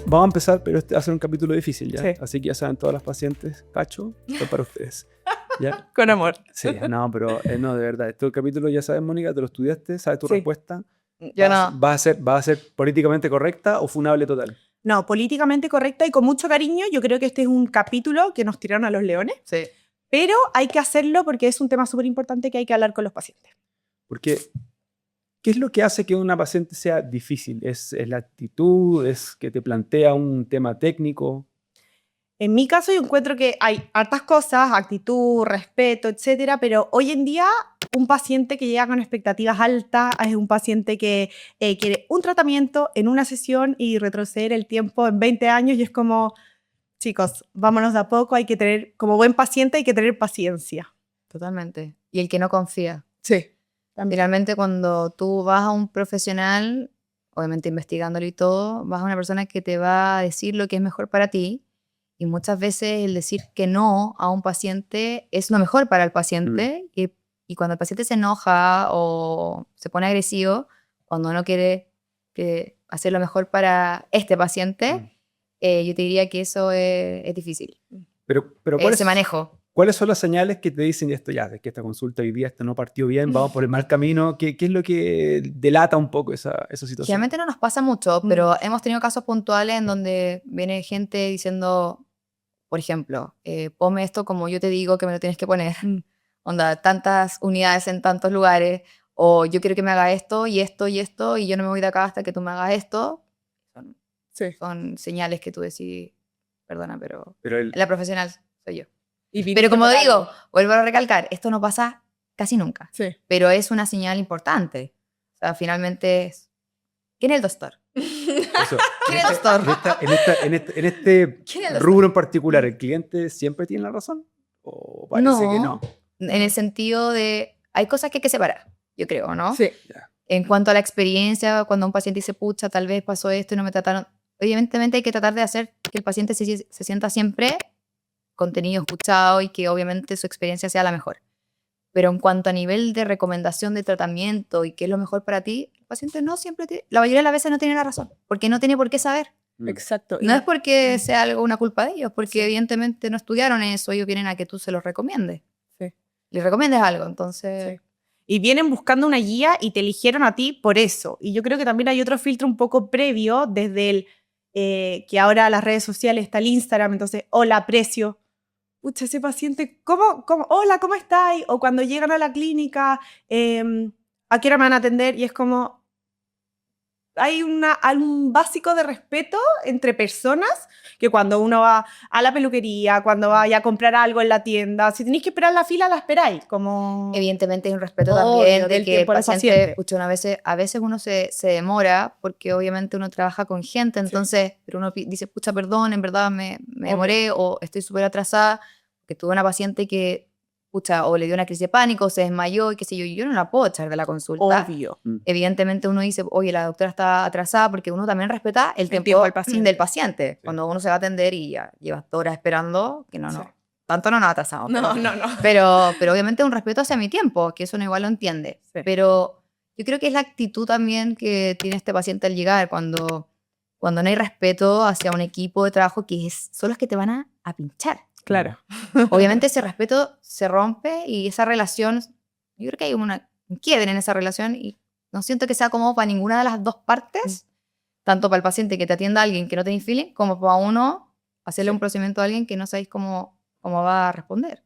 vamos a empezar, pero este va a ser un capítulo difícil, ¿ya? Sí. Así que ya saben todas las pacientes, cacho, esto es para ustedes. ¿Ya? Con amor. Sí, no, pero no, de verdad. Este capítulo ya sabes, Mónica, te lo estudiaste, sabes tu Sí. respuesta. Yo no. ¿Va a ser políticamente correcta o funable total? No, políticamente correcta y con mucho cariño. Yo creo que este es un capítulo que nos tiraron a los leones, Sí. pero hay que hacerlo porque es un tema súper importante que hay que hablar con los pacientes. Porque, ¿qué es lo que hace que una paciente sea difícil? ¿Es la actitud? ¿Es que te plantea un tema técnico? En mi caso yo encuentro que hay hartas cosas, actitud, respeto, etcétera, pero hoy en día un paciente que llega con expectativas altas es un paciente que quiere un tratamiento en una sesión y retroceder el tiempo en 20 años y es como, chicos, vámonos de a poco, hay que tener, como buen paciente hay que tener paciencia. Totalmente. Y el que no confía. Sí. Finalmente, cuando tú vas a un profesional, obviamente investigándolo y todo, vas a una persona que te va a decir lo que es mejor para ti. Y muchas veces el decir que no a un paciente es lo mejor para el paciente. Y cuando el paciente se enoja o se pone agresivo, cuando uno quiere hacer lo mejor para este paciente, yo te diría que eso es difícil. Pero Ese manejo. ¿cuáles son las señales que te dicen esto ya, de que esta consulta hoy día no partió bien, vamos por el mal camino? ¿Qué es lo que delata un poco esa situación? Generalmente no nos pasa mucho, pero hemos tenido casos puntuales en donde viene gente diciendo, por ejemplo, ponme esto como yo te digo que me lo tienes que poner. Onda, tantas unidades en tantos lugares, o yo quiero que me haga esto y esto y esto, y yo no me voy de acá hasta que tú me hagas esto. Son señales que tú decís, perdona, pero la profesional soy yo. Pero como digo, vuelvo a recalcar, esto no pasa casi nunca, pero es una señal importante. O sea, finalmente es, ¿quién es el doctor? Eso, ¿Quién es el doctor? en este ¿Quién es el rubro en particular, ¿el cliente siempre tiene la razón? ¿O parece que no? En el sentido de, hay cosas que hay que separar, yo creo, ¿no? Sí. En cuanto a la experiencia, cuando un paciente dice, pucha, tal vez pasó esto y no me trataron, evidentemente hay que tratar de hacer que el paciente se sienta siempre contenido escuchado y que obviamente su experiencia sea la mejor. Pero en cuanto a nivel de recomendación de tratamiento y qué es lo mejor para ti, el paciente no siempre tiene, la mayoría de las veces no tiene la razón, porque no tiene por qué saber. Exacto. No es porque sea algo una culpa de ellos, porque evidentemente no estudiaron eso, ellos vienen a que tú se los recomiendes. Les recomiendes algo, entonces... Y vienen buscando una guía y te eligieron a ti por eso. Y yo creo que también hay otro filtro un poco previo, desde el que ahora las redes sociales está el Instagram, entonces, hola, aprecio. Pucha, ese paciente, hola, ¿cómo estáis? O cuando llegan a la clínica, ¿a qué hora me van a atender? Y es como, hay un básico de respeto entre personas que cuando uno va a la peluquería, cuando vaya a comprar algo en la tienda, si tenéis que esperar la fila, la esperáis. Como... Evidentemente hay un respeto Obvio, también de del que tiempo el del paciente, paciente. pucha, a veces uno se demora porque obviamente uno trabaja con gente, entonces, pero uno dice, pucha, perdón, en verdad me demoré o estoy súper atrasada, que tuve una paciente que, pucha, o le dio una crisis de pánico, o se desmayó y qué sé yo, y yo no la puedo echar de la consulta. Obvio. Evidentemente uno dice, oye, la doctora está atrasada porque uno también respeta el tiempo del paciente. del paciente. Cuando uno se va a atender y ya llevas 2 horas esperando, que no. Tanto no nos ha atrasado. No. Pero obviamente un respeto hacia mi tiempo, que eso uno igual lo entiende. Sí. Pero yo creo que es la actitud también que tiene este paciente al llegar, cuando no hay respeto hacia un equipo de trabajo que son los que te van a pinchar. Claro. Obviamente ese respeto se rompe y esa relación, yo creo que hay un quiebre en esa relación y no siento que sea cómodo para ninguna de las dos partes, tanto para el paciente que te atienda a alguien que no tiene feeling, como para uno hacerle un procedimiento a alguien que no sabéis cómo va a responder.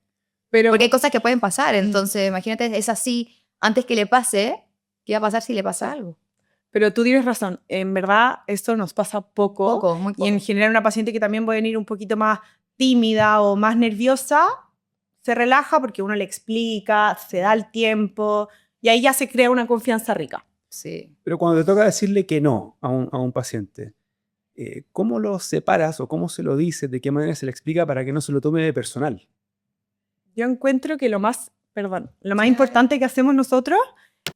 Porque hay cosas que pueden pasar, entonces imagínate, es así, antes que le pase, ¿qué va a pasar si le pasa algo? Pero tú tienes razón, en verdad esto nos pasa poco. Muy poco. Y en general una paciente que también puede venir un poquito más tímida o más nerviosa, se relaja porque uno le explica, se da el tiempo y ahí ya se crea una confianza rica. Sí. Pero cuando te toca decirle que no a un paciente, ¿cómo lo separas o cómo se lo dices? ¿De qué manera se le explica para que no se lo tome de personal? Yo encuentro que lo más importante que hacemos nosotros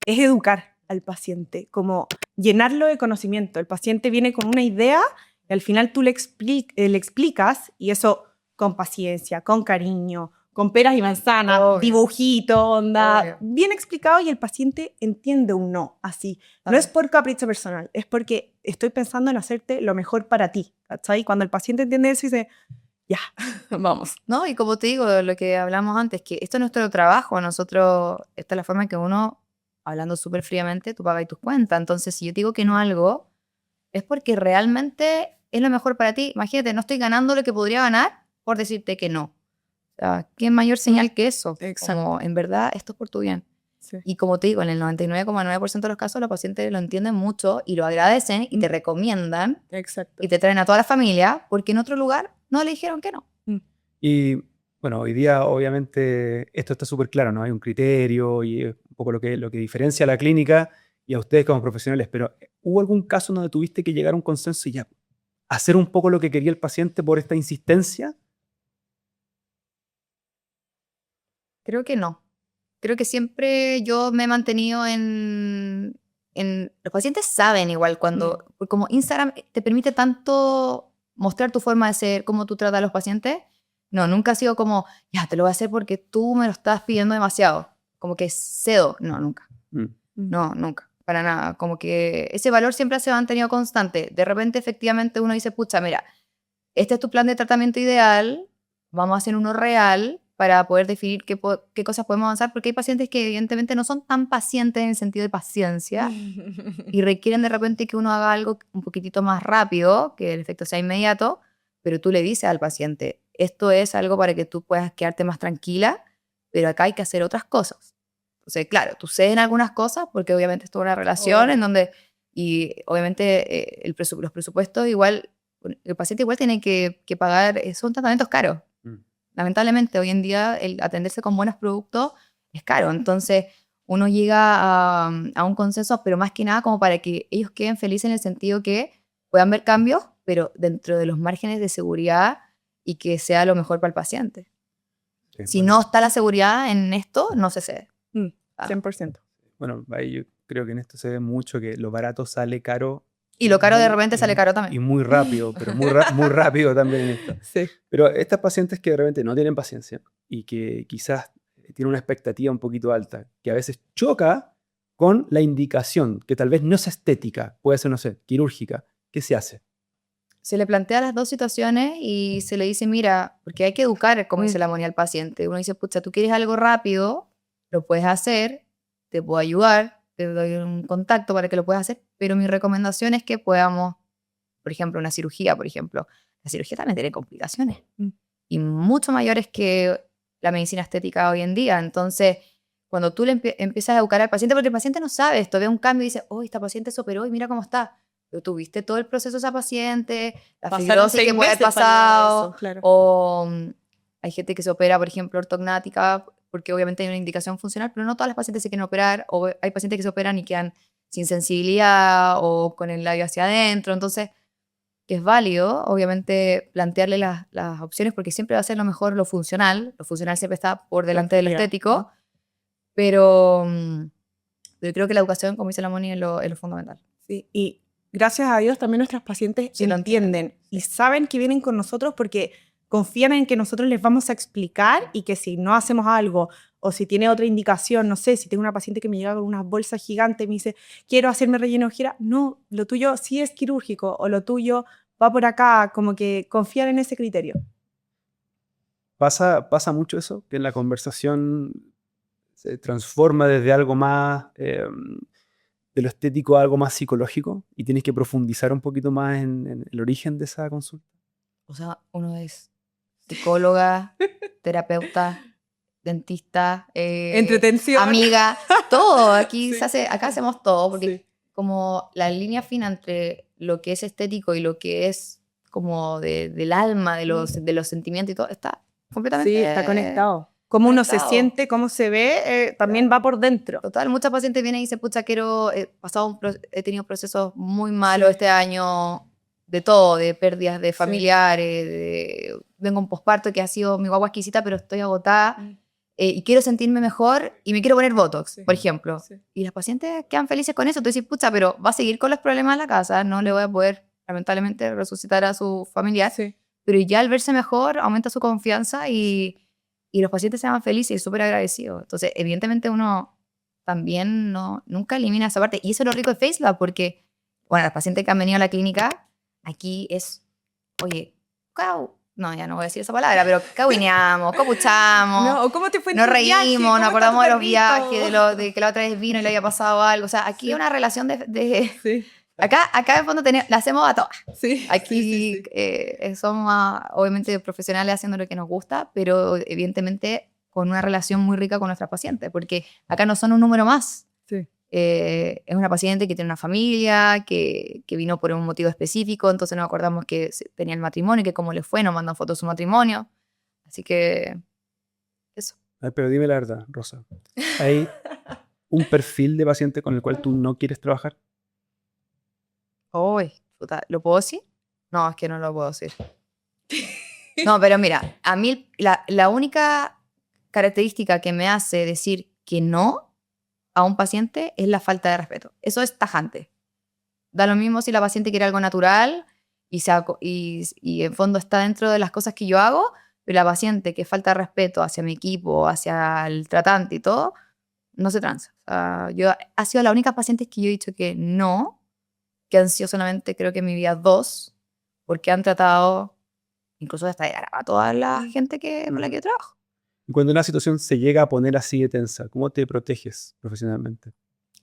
es educar al paciente, como llenarlo de conocimiento. El paciente viene con una idea y al final tú le explicas y eso con paciencia, con cariño, con peras y manzanas, Obvio. dibujito, onda, Obvio. bien explicado y el paciente entiende un no, así. No es por capricho personal, es porque estoy pensando en hacerte lo mejor para ti, ¿cachai? Cuando el paciente entiende eso dice, ya, vamos. No, y como te digo, lo que hablamos antes, que esto es nuestro trabajo, nosotros, esta es la forma en que uno, hablando súper fríamente, tú pagas tus cuentas. Entonces, si yo te digo que no a algo, es porque realmente es lo mejor para ti. Imagínate, no estoy ganando lo que podría ganar por decirte que no. O sea, ¿qué mayor señal que eso? Exacto. Como, en verdad, esto es por tu bien. Sí. Y como te digo, en el 99,9% de los casos, los pacientes lo entienden mucho y lo agradecen y te recomiendan Exacto. y te traen a toda la familia porque en otro lugar no le dijeron que no. Y bueno, hoy día obviamente esto está súper claro, ¿no? Hay un criterio y es un poco lo que diferencia a la clínica y a ustedes como profesionales, pero ¿hubo algún caso donde tuviste que llegar a un consenso y ya hacer un poco lo que quería el paciente por esta insistencia? Creo que no. Creo que siempre yo me he mantenido en los pacientes saben igual cuando, porque como Instagram te permite tanto mostrar tu forma de ser, cómo tú tratas a los pacientes. No, nunca ha sido como, ya, te lo voy a hacer porque tú me lo estás pidiendo demasiado. Como que cedo. No, nunca. Mm. No, nunca. Para nada. Como que ese valor siempre se ha mantenido constante. De repente, efectivamente, uno dice, pucha, mira, este es tu plan de tratamiento ideal, vamos a hacer uno real para poder definir qué cosas podemos avanzar, porque hay pacientes que evidentemente no son tan pacientes en el sentido de paciencia y requieren de repente que uno haga algo un poquitito más rápido, que el efecto sea inmediato, pero tú le dices al paciente, esto es algo para que tú puedas quedarte más tranquila, pero acá hay que hacer otras cosas. Entonces, claro, tú cedes en algunas cosas, porque obviamente esto es una relación en donde, y obviamente los presupuestos igual, el paciente igual tiene que pagar, son tratamientos caros. Mm. Lamentablemente, hoy en día el atenderse con buenos productos es caro. Entonces, uno llega a un consenso, pero más que nada como para que ellos queden felices en el sentido que puedan ver cambios, pero dentro de los márgenes de seguridad y que sea lo mejor para el paciente. Sí, Si bueno. no está la seguridad en esto, no se cede. 100%. Bueno, ahí yo creo que en esto se ve mucho que lo barato sale caro. Y lo caro de muy- repente y- sale caro Y también. muy rápido, pero muy rápido también en esto. Sí. Pero estas pacientes que de repente no tienen paciencia y que quizás tienen una expectativa un poquito alta, que a veces choca con la indicación, que tal vez no es estética, puede ser, no sé, quirúrgica. ¿Qué se hace? Se le plantea las dos situaciones y se le dice, mira, porque hay que educar, como dice la Moni, al paciente. Uno dice, pucha, tú quieres algo rápido, lo puedes hacer, te puedo ayudar, te doy un contacto para que lo puedas hacer, pero mi recomendación es que podamos, por ejemplo, una cirugía, por ejemplo. La cirugía también tiene complicaciones y mucho mayores que la medicina estética hoy en día. Entonces, cuando tú le empiezas a educar al paciente, porque el paciente no sabe esto, ve un cambio y dice, oh, esta paciente se operó y mira cómo está. Pero tuviste todo el proceso de esa paciente, la Pasaron fibrosis 6 que puede haber meses para llegar a pasado, eso, claro. o hay gente que se opera, por ejemplo, ortognática, porque obviamente hay una indicación funcional, pero no todas las pacientes se quieren operar, o hay pacientes que se operan y quedan sin sensibilidad o con el labio hacia adentro. Entonces, que es válido, obviamente, plantearle las opciones, porque siempre va a ser lo mejor lo funcional. Lo funcional siempre está por delante de lo estético, pero creo que la educación, como dice la Moni, es lo fundamental. Sí, y gracias a Dios también nuestros pacientes Sí, lo entienden y saben que vienen con nosotros porque confían en que nosotros les vamos a explicar y que si no hacemos algo o si tiene otra indicación, no sé, si tengo una paciente que me llega con unas bolsas gigantes y me dice, quiero hacerme relleno de ojera, no, lo tuyo sí es quirúrgico o lo tuyo va por acá, como que confían en ese criterio. Pasa mucho eso, que en la conversación se transforma desde algo más de lo estético a algo más psicológico y tienes que profundizar un poquito más en el origen de esa consulta. O sea, uno es psicóloga, terapeuta, dentista, Entretención. amiga, todo. Aquí Sí. se hace, acá hacemos todo, porque Sí. como la línea fina entre lo que es estético y lo que es como del alma, de los sentimientos y todo, está completamente Sí, está conectado. Cómo uno se conectado. siente, cómo se ve, también va por dentro. Total, muchas pacientes vienen y dicen, pucha, he tenido procesos muy malos este año, de todo, de pérdidas de familiares, vengo un posparto que ha sido mi guagua exquisita, pero estoy agotada y quiero sentirme mejor y me quiero poner Botox, por ejemplo. Y las pacientes quedan felices con eso. Tú dices, pucha, pero va a seguir con los problemas en la casa, no le voy a poder, lamentablemente, resucitar a su familiar, pero ya al verse mejor aumenta su confianza y y los pacientes se van felices y súper agradecidos. Entonces, evidentemente uno también nunca elimina esa parte. Y eso es lo rico de FaceLab, porque, bueno, los pacientes que han venido a la clínica, aquí es, oye, no, ya no voy a decir esa palabra, pero cahuineamos, copuchamos, No, ¿cómo te fue en nos tu viaje? reímos, ¿Cómo nos está acordamos tu de los perrito? viajes, de que la otra vez vino y le había pasado algo. O sea, aquí hay una relación Sí, acá en fondo la hacemos a todas. sí. Aquí somos obviamente profesionales haciendo lo que nos gusta, pero evidentemente con una relación muy rica con nuestras pacientes, porque acá no son un número más. Sí. Es una paciente que tiene una familia, que vino por un motivo específico, entonces nos acordamos que tenía el matrimonio y que cómo le fue, nos mandan fotos de su matrimonio. Así que eso. A ver, pero dime la verdad, Rosa. ¿Hay un perfil de paciente con el cual tú no quieres trabajar? Uy, puta, ¿lo puedo decir? No, es que no lo puedo decir. No, pero mira, a mí la única característica que me hace decir que no a un paciente es la falta de respeto. Eso es tajante. Da lo mismo si la paciente quiere algo natural y en fondo está dentro de las cosas que yo hago, pero la paciente que falta de respeto hacia mi equipo, hacia el tratante y todo, no se transa. O sea, ha sido la única paciente que yo he dicho que no, que han sido solamente creo que en mi vida 2, porque han tratado incluso hasta a toda la gente con la que yo trabajo. Y cuando una situación se llega a poner así de tensa, ¿cómo te proteges profesionalmente?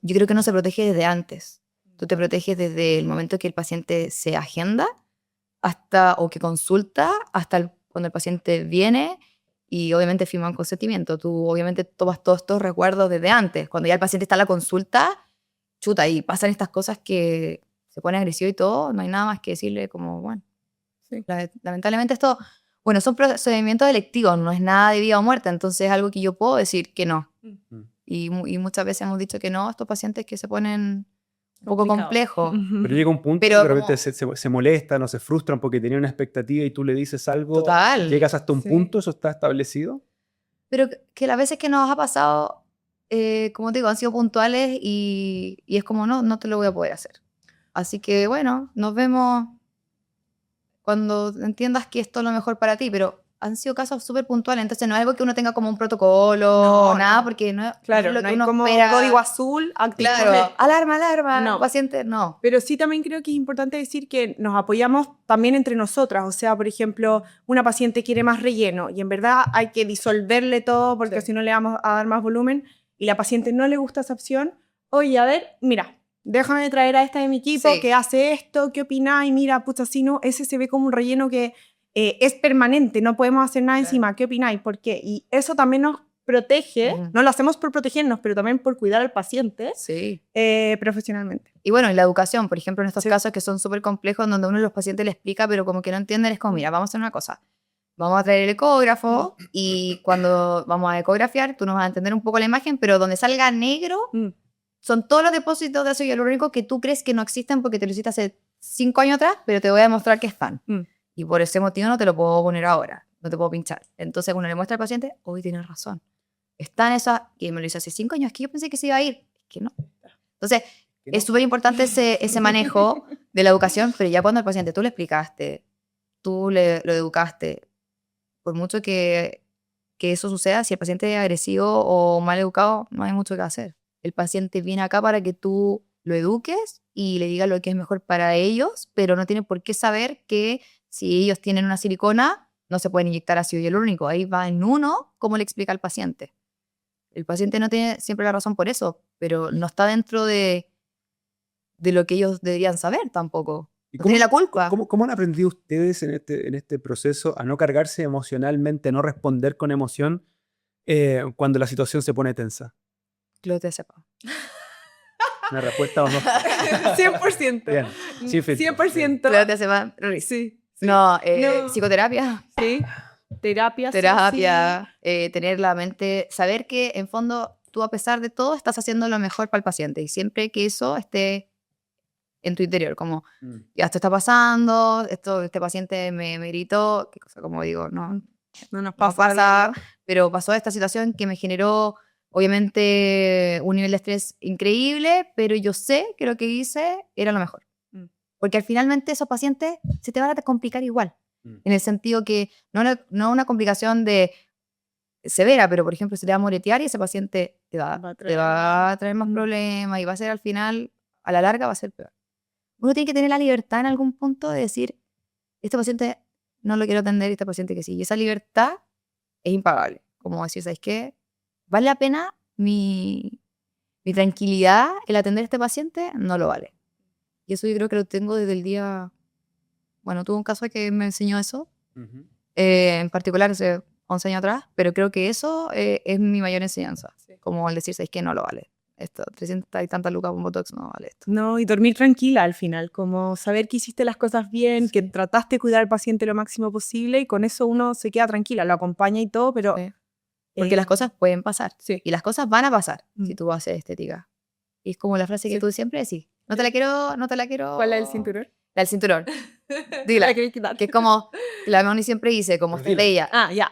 Yo creo que uno se protege desde antes. Tú te proteges desde el momento que el paciente se agenda o que consulta, hasta cuando el paciente viene y obviamente firma un consentimiento. Tú obviamente tomas todos estos recuerdos desde antes. Cuando ya el paciente está en la consulta, chuta, y pasan estas cosas que se pone agresivo y todo, no hay nada más que decirle como, bueno, sí. Lamentablemente esto, bueno, son procedimientos electivos, no es nada de vida o muerte, entonces es algo que yo puedo decir que no. Y muchas veces hemos dicho que no a estos pacientes que se ponen un poco complejos. Pero llega un punto que de repente se molestan o se frustran porque tenían una expectativa y tú le dices algo. Total. ¿Llegas hasta un punto? ¿Eso está establecido? Pero que las veces que nos ha pasado, como te digo, han sido puntuales y es como, no te lo voy a poder hacer. Así que bueno, nos vemos cuando entiendas que esto es lo mejor para ti, pero han sido casos súper puntuales, entonces no es algo que uno tenga como un protocolo o nada, porque no, claro, es lo no que hay uno como espera. código azul, Claro, alarma, no. paciente, no. Pero sí también creo que es importante decir que nos apoyamos también entre nosotras, o sea, por ejemplo, una paciente quiere más relleno y en verdad hay que disolverle todo porque si no le vamos a dar más volumen y la paciente no le gusta esa opción, oye, a ver, mira, déjame traer a esta de mi equipo que hace esto, ¿qué opináis? Mira, pucha, si no, ese se ve como un relleno que es permanente, no podemos hacer nada encima, ¿qué opináis? ¿Por qué? Y eso también nos protege, no lo hacemos por protegernos, pero también por cuidar al paciente profesionalmente. Y bueno, y la educación, por ejemplo, en estos casos que son súper complejos, donde uno de los pacientes le explica, pero como que no entienden, es como, mira, vamos a hacer una cosa. Vamos a traer el ecógrafo y cuando vamos a ecografiar, tú nos vas a entender un poco la imagen, pero donde salga negro, son todos los depósitos de ácido hialurónico que tú crees que no existen porque te lo hiciste hace 5 años atrás, pero te voy a demostrar que están. Y por ese motivo no te lo puedo poner ahora, no te puedo pinchar. Entonces uno le muestra al paciente, hoy tienes razón. Está en esa, y me lo hice hace 5 años, es que yo pensé que se iba a ir. Es que no. Entonces, es súper importante ese manejo de la educación, pero ya cuando al paciente tú le explicaste, tú lo educaste, por mucho que eso suceda, si el paciente es agresivo o mal educado, no hay mucho que hacer. El paciente viene acá para que tú lo eduques y le digas lo que es mejor para ellos, pero no tiene por qué saber que si ellos tienen una silicona, no se pueden inyectar ácido hialurónico. Ahí va en uno cómo le explica al paciente. El paciente no tiene siempre la razón por eso, pero no está dentro de lo que ellos deberían saber tampoco. No tiene la culpa. ¿Cómo han aprendido ustedes en este proceso a no cargarse emocionalmente, a no responder con emoción cuando la situación se pone tensa? Claudia sepa. ¿Una respuesta o no? 100%. Bien. Sí, 100%. Claudia sepa. Sí. No, psicoterapia. Sí. Terapia. Tener la mente, saber que en fondo tú a pesar de todo estás haciendo lo mejor para el paciente y siempre que eso esté en tu interior, como ya esto está pasando, este paciente me gritó, qué cosa, como digo, no nos pasa, pero pasó esta situación que me generó obviamente un nivel de estrés increíble, pero yo sé que lo que hice era lo mejor. Porque finalmente esos pacientes se te van a complicar igual. En el sentido que no una complicación de severa, pero por ejemplo se te va a moretear y ese paciente te Va a te traer- va a traer más problemas y va a ser al final, a la larga va a ser peor. Uno tiene que tener la libertad en algún punto de decir, este paciente no lo quiero atender y este paciente que sí. Y esa libertad es impagable. Como decir, ¿sabes qué? ¿Vale la pena mi tranquilidad el atender a este paciente? No lo vale. Y eso yo creo que lo tengo desde el día... Bueno, tuve un caso que me enseñó eso, Ujú. en particular hace 11 años atrás, pero creo que eso es mi mayor enseñanza. Sí. Como el decir, ¿sabes qué? No lo vale. Esto, 300 y tantas lucas con Botox no vale esto. No, y dormir tranquila al final, como saber que hiciste las cosas bien, que trataste de cuidar al paciente lo máximo posible y con eso uno se queda tranquila, lo acompaña y todo, pero... Sí. Porque las cosas pueden pasar. Sí. Y las cosas van a pasar Mm. si tú haces estética. Y es como la frase que Sí. tú siempre decís. No te la quiero, no te la quiero... ¿Cuál es el cinturón? La del cinturón. Dila. La queréis quitar. Que es como, la Moni siempre dice, como Pero dila. estrella. Ah, ya.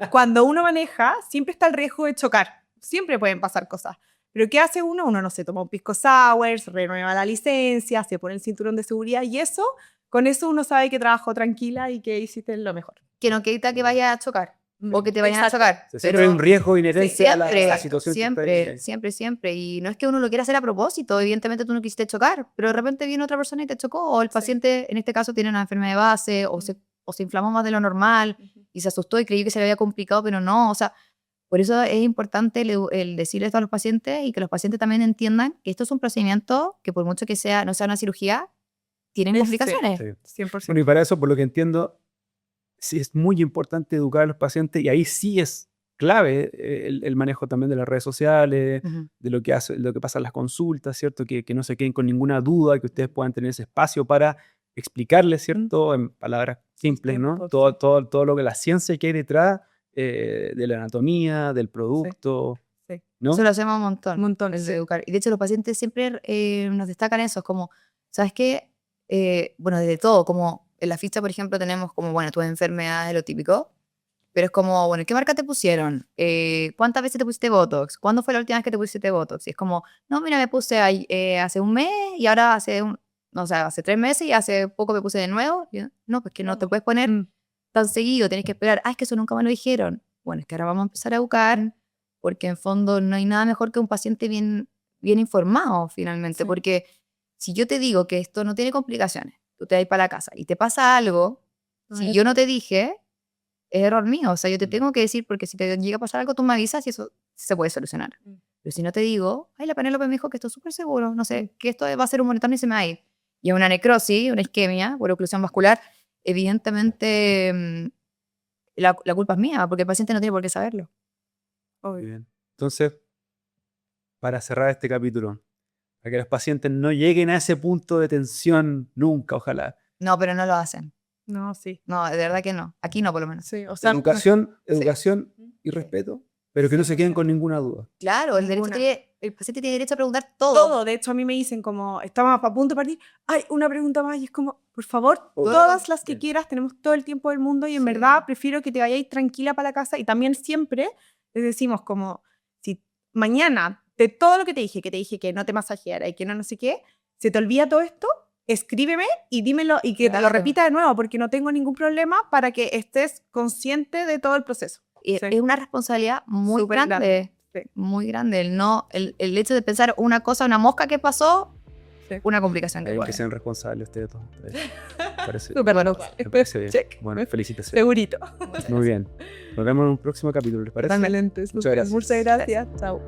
Cuando uno maneja, siempre está el riesgo de chocar. Siempre pueden pasar cosas. Pero ¿qué hace uno? Uno, no sé, toma un pisco sour, renueva la licencia, se pone el cinturón de seguridad y eso, con eso uno sabe que trabajó tranquila y que hiciste lo mejor. Que no quita que vaya a chocar. O que te vayan Exacto. a chocar. O sea, siempre hay un riesgo inherente a la situación que está siempre, ahí. siempre, siempre. Y no es que uno lo quiera hacer a propósito. Evidentemente tú no quisiste chocar, pero de repente viene otra persona y te chocó. O el paciente, en este caso, tiene una enfermedad de base o se inflamó más de lo normal y se asustó y creyó que se le había complicado, pero no. O sea, por eso es importante el decirle esto a los pacientes y que los pacientes también entiendan que esto es un procedimiento que por mucho que sea, no sea una cirugía, tienen Sí. complicaciones. Sí. 100%. Bueno, y para eso, por lo que entiendo, sí es muy importante educar a los pacientes y ahí sí es clave el manejo también de las redes sociales, Ujú. de lo que hace, lo que pasa en las consultas, ¿cierto? Que no se queden con ninguna duda, que ustedes puedan tener ese espacio para explicarles, ¿cierto? En palabras simples, ¿no? 100%. Todo lo que la ciencia que hay detrás de la anatomía, del producto, Sí. ¿no? Eso lo hacemos un montón. Un montón, el de sí. educar. Y de hecho los pacientes siempre nos destacan eso, es como, ¿sabes qué? Bueno, desde todo, como en la ficha, por ejemplo, tenemos como, bueno, tus enfermedades, lo típico, pero es como, bueno, ¿qué marca te pusieron? ¿Cuántas veces te pusiste Botox? ¿Cuándo fue la última vez que te pusiste Botox? Y es como, no, mira, me puse hace un mes y ahora hace 3 meses y hace poco me puse de nuevo. Y yo, no, pues que no te puedes poner Mm. tan seguido, tenés que esperar. Ah, es que eso nunca me lo dijeron. Bueno, es que ahora vamos a empezar a educar, porque en fondo no hay nada mejor que un paciente bien informado, finalmente. Sí. Porque si yo te digo que esto no tiene complicaciones, tú te vas para la casa y te pasa algo, si yo no te dije, es error mío. O sea, yo te tengo que decir, porque si te llega a pasar algo, tú me avisas y eso se puede solucionar. Mm. Pero si no te digo, ay, la Penélope me dijo que esto es súper seguro, no sé, que esto va a ser un moretón y se me va a ir. Y es una necrosis, una isquemia por oclusión vascular, evidentemente la culpa es mía, porque el paciente no tiene por qué saberlo. Muy bien. Entonces, para cerrar este capítulo, para que los pacientes no lleguen a ese punto de tensión nunca, ojalá. No, pero no lo hacen. No, sí. No, de verdad que no. Aquí no, por lo menos. Sí, o sea, Educación Sí. y respeto, pero que no se queden con ninguna duda. Claro, el Ninguna. paciente tiene derecho a preguntar todo. todo. De hecho, a mí me dicen como, estamos a punto de partir, ay, una pregunta más y es como, por favor, Todo. todas las que Bien. quieras, tenemos todo el tiempo del mundo y en Sí. verdad prefiero que te vayáis tranquila para la casa y también siempre les decimos como, si mañana de todo lo que te dije que no te masajeara y que no sé qué, se te olvida todo esto, escríbeme y dímelo y que te lo Claro. repita de nuevo porque no tengo ningún problema para que estés consciente de todo el proceso. Y Sí. es una responsabilidad muy Súper grande. grande, sí. Muy grande. El hecho de pensar una cosa, una mosca que pasó, Sí. una complicación que Hay que puede. ser responsables ustedes todos. Parece, Súper bueno. me parece bien. Check. Bueno, felicitaciones. Segurito. Muy bien. Nos vemos en un próximo capítulo, ¿les parece? Totalmente. Muchas gracias. Muchas gracias. Chao.